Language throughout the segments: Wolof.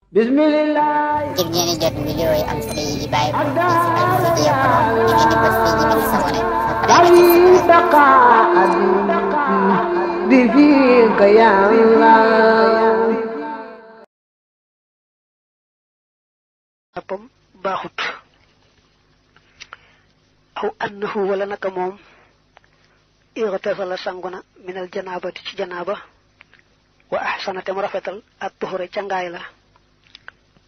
Bismillah. ngir ngeen di jot vidéo yi am solo yi bàyyi ko ci Sibel Media Pro da ngeen di bës fii ñu bind s'abonné ba pare بفيك يا الله boppam baaxut aw annahu wala naka moom irtasala sanguna minal janaabati ci janaaba wa ahsana te mu rafetal ak tuxure cangaay la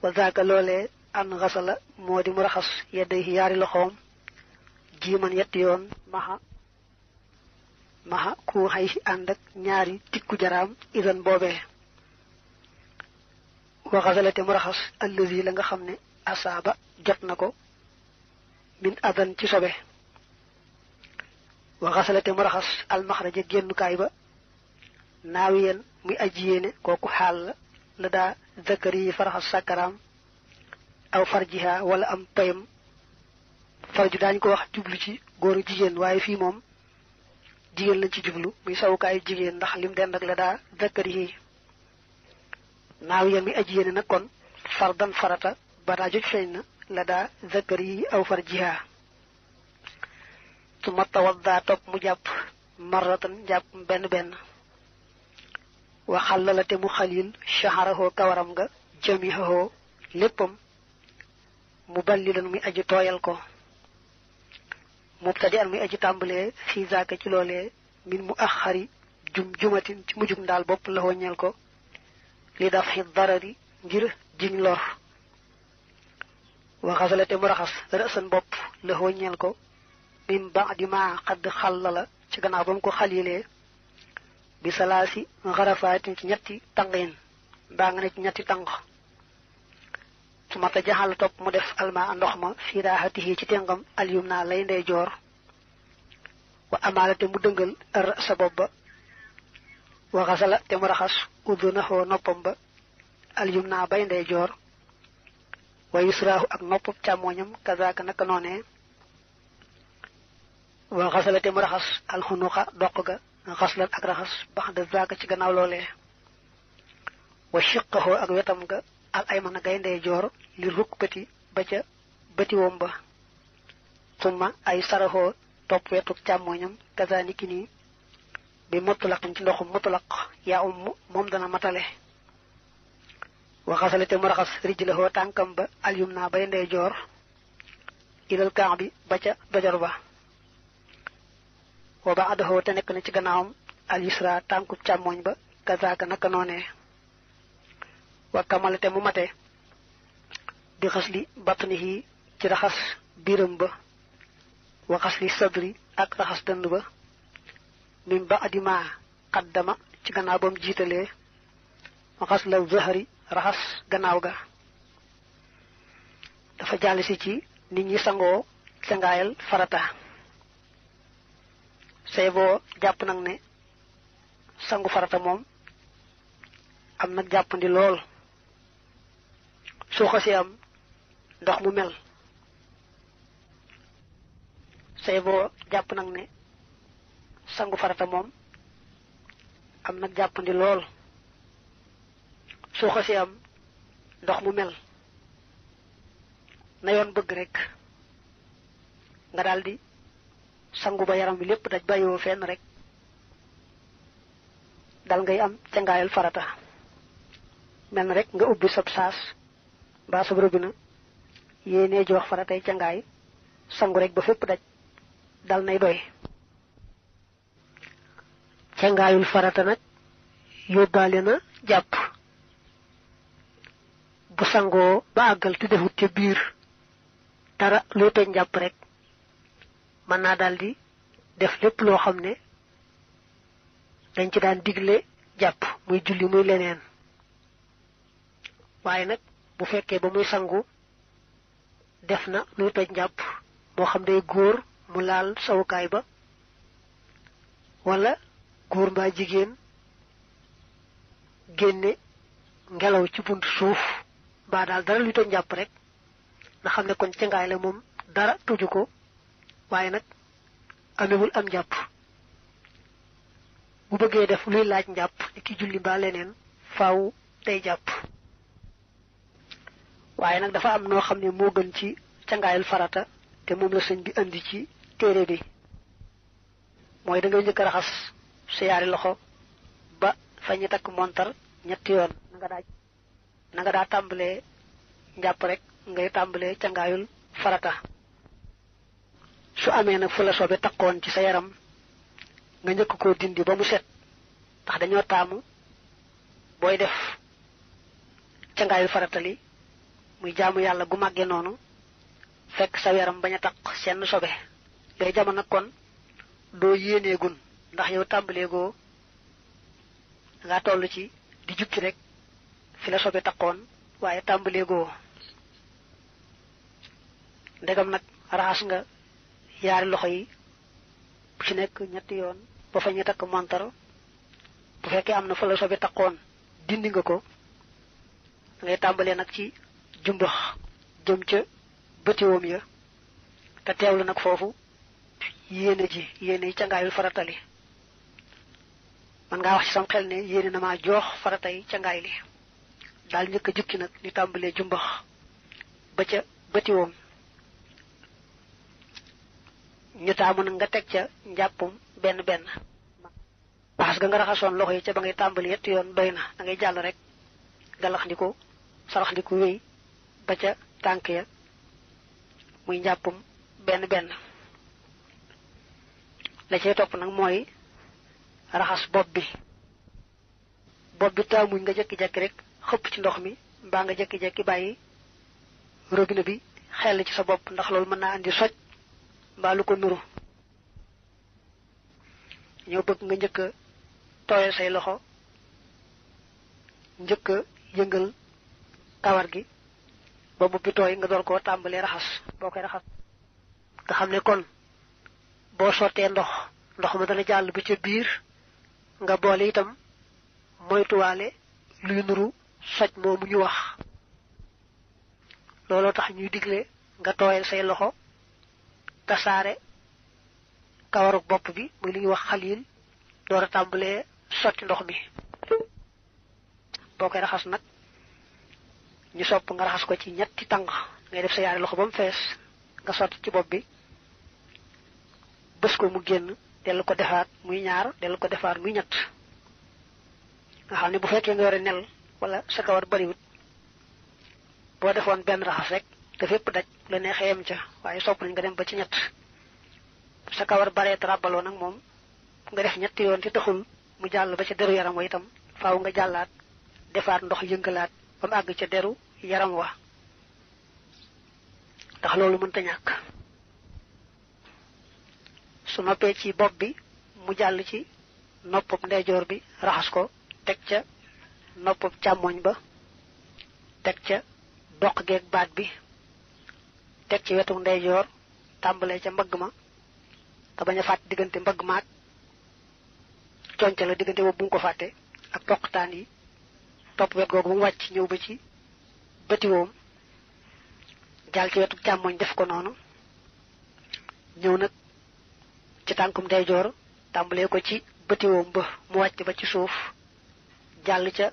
wa zaaka loolee an xasala moo di mu raxas yedday yaari loxoom jiiman yetti yoon maxa ku xay ànd ak ñaari tikku jaraam idan boobee wa xasala te mu raxas allazi la nga xam ne asaaba jot na ko min adan ci sobe wa xasala te mu raxas almaxraja génnukaay ba naawiyen muy aji yéene kooku xaal la daa zakari yi faraxas sàkkaraam aw farjiha wala am payam farju daañu ko wax jublu ci góoru jigéen waaye fii moom jigéen lañ ci jublu muy sawukaayu jigéen ndax lim den ak la daa zakari yi naawiyen muy aji yéene nag kon fardan farata badaa joj feeñ na la daa zakari yi aw farjiha su ma tawaddaa topp mu jàpp marratan jàpp benn benn waxal la te mu xalil shaharahoo kawaram nga jamihahoo léppam mu ballilan muy aji tooyal ko mubtadi an muy aji tàmbalee fii zaaka ci loolee min mu axari jumatin ci mujjug ndaal bopp la woññeel ko li daf xi darari ngir jiñ lor waxasala te mu raxas rësan bopp la woññeel ko min ba'di ma xadd xalla la ci gannaaw ba mu ko xalilee bi salaasi xarafaatin ci ñetti tàngin mbaa nga ne ci ñetti tàng su mata jaxal topp mu def alma ndox ma fii raaxatihi ci tengam alyum naa lay ndey joor wa amaala te mu dëngal ër sa bopp ba wa xasala te mu raxas udunahoo noppam ba alyum naa bay ndey joor wa yusraahu ak noppam càmmooñam kazaaka naka noonee wa xasala te mu raxas alxunuxa doq ga xaslan ak raxas bax de zaaka ci gannaaw loolee wa shiqahoo ak wetam ga al aymana gayndee joor li rukbati ba ca bëti wom ba summa ay sarahoo topp wetuk càmmooñam kazaniki nii bi mutlaqin ci ndoxum mutlaq yaa moom dana matale wa xasala te mu raxas rijlahoo tànkam ba alyum naa bay ndey joor ilal kaax bi ba ca dojor ba wa ba adahoo te nekk na ci gannaawam al yusra tànkub càmmooñ ba kazaaka naka noonee wa kamala te mu mate bi xasli batnihi ci raxas biiram ba wa xasli sadri ak raxas dënd ba min ba adima qaddama ci gannaaw ba mu jiitalee wa xasla zahri raxas gannaaw ga dafa jàll si ci nit ñi sangoo sangaayal farata say boo jàpp nag ne sangu farata moom am nag jàppandi lool soo xasee am ndox mu mel say boo jàpp nag ne sangu farata moom am nag jàppandi lool soo xasee am ndox mu mel na yoon bëgg rek nga daldi sangu ba yaram bi lépp daj bàyyiwoo fenn rek dal ngay am cangaayal farata mel na rek nga ubbi sab saas mbaa sab robinet yéenee ji wax faratay cangaay sangu rek ba fépp daj dal nay doy cangaayul farata nag yóbbaale na jàpp bu sangoo ba àggal te defut ca biir dara loo toj njàpp rek mën naa daldi def lépp loo xam ne dañ ci daan digle jàpp muy julli muy leneen waaye nag bu fekkee ba muy sangu def na luy toj njàpp moo xam day góor mu laal sawukaay ba wala góor mbaa jigéen génne ngelaw ci bunt suuf mbaa daal dara luy toj njàpp rek na xam ne kon cangaay la moom dara tuju ko waaye nag amewul am njàpp bu bëggee def luy laaj njàpp ni ki julli mbaa leneen faaw day jàpp waaye nag dafa am noo xam ne moo gën ci cangaayul farata te moom la sëñ bi andi ci téere bi mooy da ngay njëkk a raxas sa yaari loxo ba fa ñu takk montar ñetti yoon na nga daa tàmbalee njàpp rek ngay tàmbalee cangaayul farata su amee nag fu la sobe takkoon ci sa yaram nga njëkk koo dindi ba mu set ndax dañoo taamu booy def cangaayul farata li muy jaamu yàlla gu màggee noonu fekk sa yaram bañ a takk seen sobe yooyu jamono kon doo yéeneegun ndax yow tàmbaleegoo nga toll ci di jukki rek fi la sobe takkoon waaye tàmbaleegoo ndegam nag raxas nga yaari loxo yi bu ci nekk ñetti yoon ba fa ñu takk montar bu fekkee am na fa la sobe takkoon dindi nga ko ngay tàmbalee nag ci jumbax jëm ca bëtiwoom ya te teewlu nag foofu yéene yi cangaayul faratali man ngaa wax ci sam xel ne yéene na maa joox faratay cangaay li daal njëkk a jukki nag di tàmbalee jumbax ba ca bëtiwoom ñu taamu nag nga teg ca njàppum benn raxas ga nga raxasoon loxo yi ca ba ngay tàmbali yetti yoon doy na da ngay jàll rek galax ndiku sarax ndiku wéy ba ca tànk ya muy njàppum benn la cay topp nag mooy raxas bopp bi taamuñ nga jekki-jekki rek xëpp ci ndox mi mbaa nga jekki-jekki bàyyi robinet bi xel ci sa bopp ndax loolu mën naa andi soj mbaa lu ko nuru ñoo bëgg nga njëkk a tooyal say loxo njëkk a yëngal kawar gi ba bopp bi tooy nga door koo tàmbalee raxas boo koy raxas nga xam ne kon boo sottee ndox ma dana jàll ba ca biir nga boole itam moytuwaale luy nuru soj moomu ñu wax looloo tax ñuy digle nga tooyal say loxo tasaare kawaruk bopp bi muy li ñuy wax xaliil door a tàmbalee sotti ndox mi boo koy raxas nag ñu sopp nga raxas ko ci ñetti tàng ngay def sa yaari loxo ba mu fees nga sotti ci bopp bi bës ko mu génn dellu ko defaat muy ñaar dellu ko defaat muy ñett nga xam ne bu fekkee nga yore nel wala sa kawar bariwut boo defoon benn raxas rek te fépp daj la neexee yem ca waaye sopp nañ nga dem ba ci ñett sa kawar baree tarabaloo nag moom nga def ñetti yoon ci taxul mu jàll ba ca deru yaram wa itam faaw nga jàllaat defaat ndox yëngalaat ba mu àgg ca deru yaram wa ndax loolu mënta ñàkk su noppee ci bopp bi mu jàll ci noppam ndeyjoor bi raxas ko teg ca noppam càmmoñ ba teg ca doq geeg baat bi teg ci wetu ndeyjoor tàmbalee ca mbagg ma te bañ a fàtte diggante mbagg maag conca la diggante boobu bu nga ko fàtte ak toqtaan yi topp wet googu ba mu wàcc ñëw ba ci bëtiwoom jàll ci wetu càmmoñ def ko noonu ñëw nag ci tànkum ndeyjoor tàmbalee ko ci bëtiwoom ba mu wàcc ba ci suuf jàll ca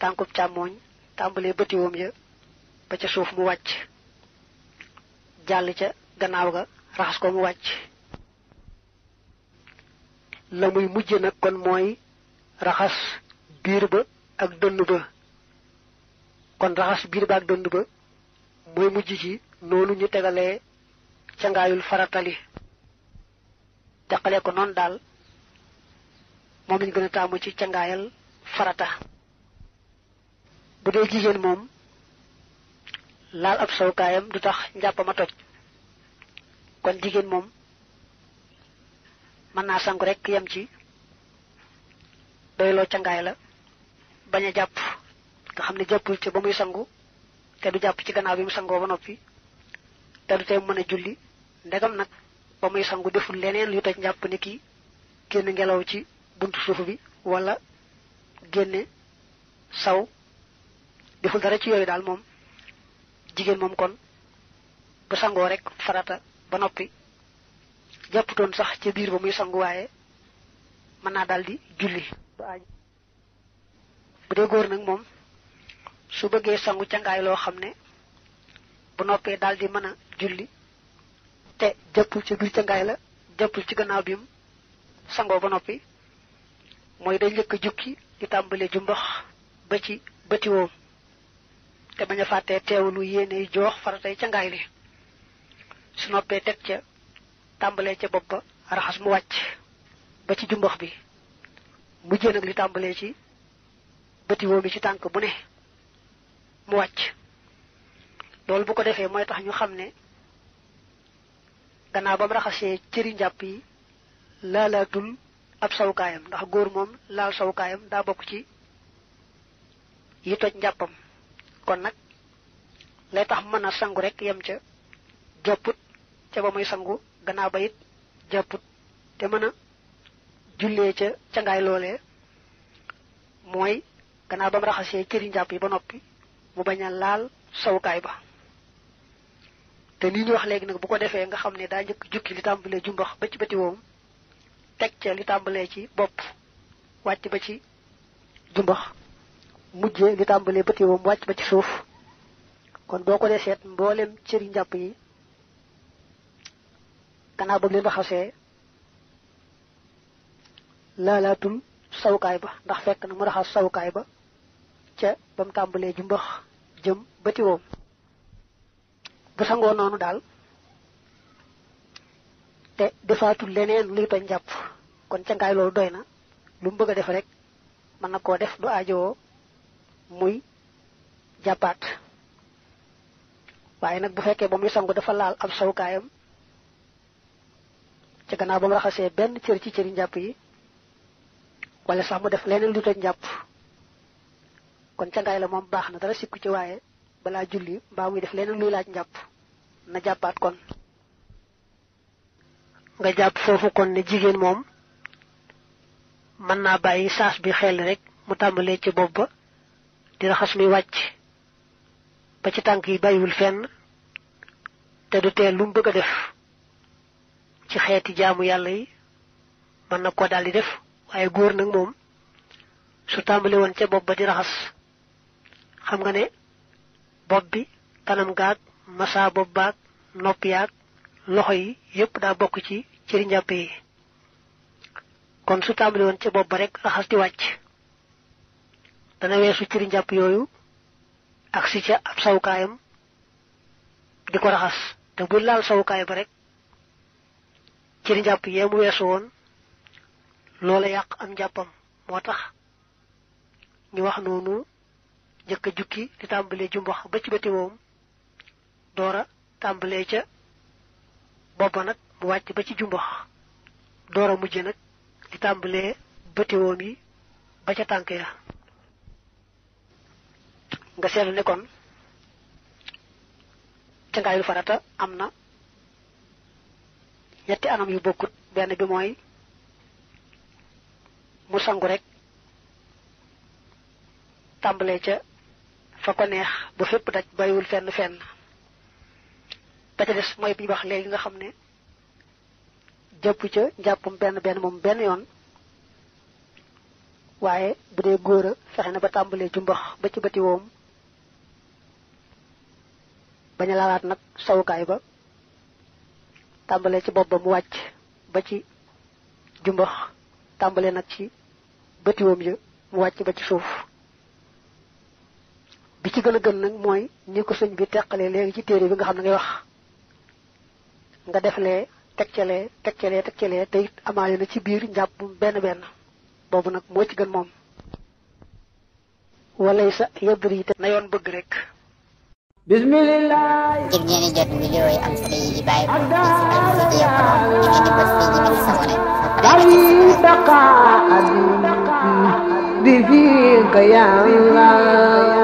tànkum càmmoñ tàmbalee bëtiwoom ya ba ca suuf mu wàcc jàll ca gannaaw ga raxas ko mu wàcc la muy mujj nag kon mooy raxas biir ba ak dënn ba kon raxas biir ba ak dënn ba mooy mujj ci noonu ñu tegalee cangaayul faratali teqalee ko noonu daal moom lañ gën a taamu ci cangaayal farata bu dee jigéen moom laal ab sawkaayam du tax njàppama toj kon jigéen moom mën naa sangu rek yem ci doyloo cangaay la bañ a jàpp nga xam ne jàppul ci ba muy sangu te du jàpp ci gannaaw bi mu sangoo ba noppi te du tee mën a julli ndegam nag ba muy sangu deful leneen lu toj njàpp ni ki génn ngelaw ci buntu suuf bi wala génne saw deful dara ci yooyu daal moom jigéen moom kon bu sangoo rek farata ba noppi jàpputoon sax ci biir ba muy sangu waaye mën naa daal di julli bu dee góor nag moom su bëggee sangu cangaay loo xam ne bu noppee daal di mën a julli te jàppul ci biir cangaay la jàppul ci gannaaw bi mu sangoo ba noppi mooy day njëkk a jukki di tàmbalee jumbax ba ci bëti woom te bañ a fàttee teewlu yéene joox faratay cangaay li su noppee teg ca tàmbalee ca bopp ba raxas mu wàcc ba ci jumbax bi mujjee nag li tàmbalee ci bëti woom bi ci tànk bu ne mu wàcc loolu bu ko defee mooy tax ñu xam ne gannaaw ba mu raxasee cëri njàpp yi laalaatul ab sawukaayam ndax góor moom laal sawukaayam daa bokk ci yi toj njàppam kon nag lay tax mën a sangu rek yem ca jàpput ca ba muy sangu gannaaw ba it jàpput te mën a jullee ca cangaay loolee mooy gannaaw ba mu raxasee cëri njàpp yi ba noppi mu bañ a laal sawukaay ba te lii ñu wax léegi nag bu ko defee nga xam ne daa njëkk jukki li tàmbalee jumbax ba ci bëti woom teg ca li tàmbalee ci bopp wàcc ba ci jumbax mujjee li tàmbalee bëti woom wàcc ba ci suuf kon boo ko dee seet mboolem cëri njàpp yi gannaaw ba leen raxasee laalaatul sawukaay ba ndax fekk na mu raxas sawukaay ba ca ba mu tàmbalee jumbax jëm bëti woom bu sangoo noonu daal te defaatul leneen luy toj njàpp kon cangaay loolu doy na lu mu bëgg a def rek mën na koo def du aajowoo muy jàppaat waaye nag bu fekkee ba muy sangu dafa laal ab sawukaayam ca gannaaw ba mu raxasee benn cër ci cëri njàpp yi wala sax mu def leneen luy toj njàpp kon cangaay la moom baax na dara sikku ci waaye balaa julli mbaa muy def leneen luy laaj njàpp na jàppaat kon nga jàpp foofu kon ne jigéen moom mën naa bàyyi saas bi xel rek mu tàmbalee ci bopp ba di raxas muy wàcc ba ci tànk yi bàyyiwul fenn te du teel lu mu bëgg a def ci xeeti jaamu yàlla yi mën na ko daal di def waaye góor nag moom su tàmbale woon ca bopp ba di raxas xam nga ne bopp bi kanam gaag masa bopp baag nopp yaag loxo yi yépp daa bokk ci cëri njàpp yi kon su tàmbali woon ca bopp ba rek raxas di wàcc dana weesu cëri njàpp yooyu ak si ca ab sawukaayam di ko raxas te bu laal sawukaay ba rek cëri njàpp yee mu weesu woon loola yàq am njàppam moo tax ñu wax noonu jëkk a jukki di tàmbalee jumbax ba ci bëti woom doora tàmbalee ca boppa nag mu wàcc ba ci jumbax doora mujj nag di tàmbalee bëti woom yi ba ca tànk ya nga seetlu ne kon cangaayul farata am na ñetti anam yu bokkut benn bi mooy mu sangu rek tàmbalee ca fa ko neex ba fépp daj bàyyiwul fenn fenn ba ca des mooy bi ñu wax léegi nga xam ne jàpp ca njàppum benn moom benn yoon waaye bu dee góor a fexe na ba tàmbalee jumbax ba ci bëti woom bañ a laalaat nag sawukaay ba tàmbalee ci bopp ba mu wàcc ba ci jumbax tàmbalee nag ci bëti woom ya mu wàcc ba ci suuf bi ci gën a gën nag mooy ni ko sëñ bi teqalee léegi ci téere bi nga xam ne ngay wax nga deflee tegcalee te it amaale na ci biir njàpp benn boobu nag moo ci gën moom walay sa yëddër yi te na yoon bëgg rek bismillah ngir ngeen di jot vidéo yi am solo yi bàyyi ko ci Al-Mouridiyyah Pro ngeen di bës fii ñu sabone dari daqa bi fika ya Allah